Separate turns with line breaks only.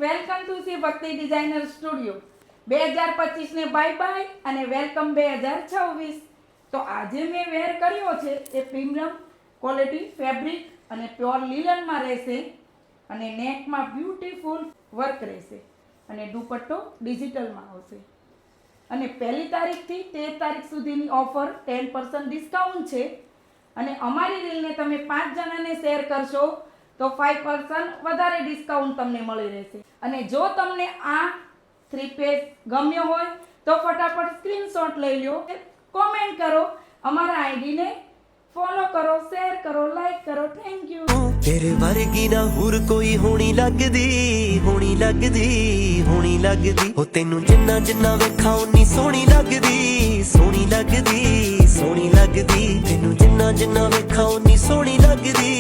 Welcome to Shri ભક્તિ designer studio 2025 ને bye bye અને વેલકમ 2026. તો આજે મેં વેર કર્યો છે એ પ્રીમિયમ ક્વોલિટી ફેબ્રિક અને પ્યોર લિલનમાં રહેશે અને નેકમાં બ્યુટીફુલ વર્ક રહેશે અને દુપટ્ટો ડિજિટલમાં આવશે અને 1 તારીખથી 13 તારીખ સુધીની ઓફર 10% ડિસ્કાઉન્ટ છે અને અમારી રીલને તમે 5 જણાને શેર કરશો તો 5% વધારે ડિસ્કાઉન્ટ તમને મળી રહેશે. અને જો તમને આ 3 પીસ ગમ્યો હોય તો ફટાફટ સ્ક્રીનશોટ લઈ લો, કોમેન્ટ કરો, અમારા આઈડીને ફોલો કરો, શેર કરો, લાઈક કરો. Thank you.
तेरे वर्गी ना हुर कोई होनी लगदी हो तेनू जिन्ना जिन्ना वेखा उन्नी सोहनी लगदी तेनू जिन्ना जिन्ना वेखा उन्नी सोहनी लगदी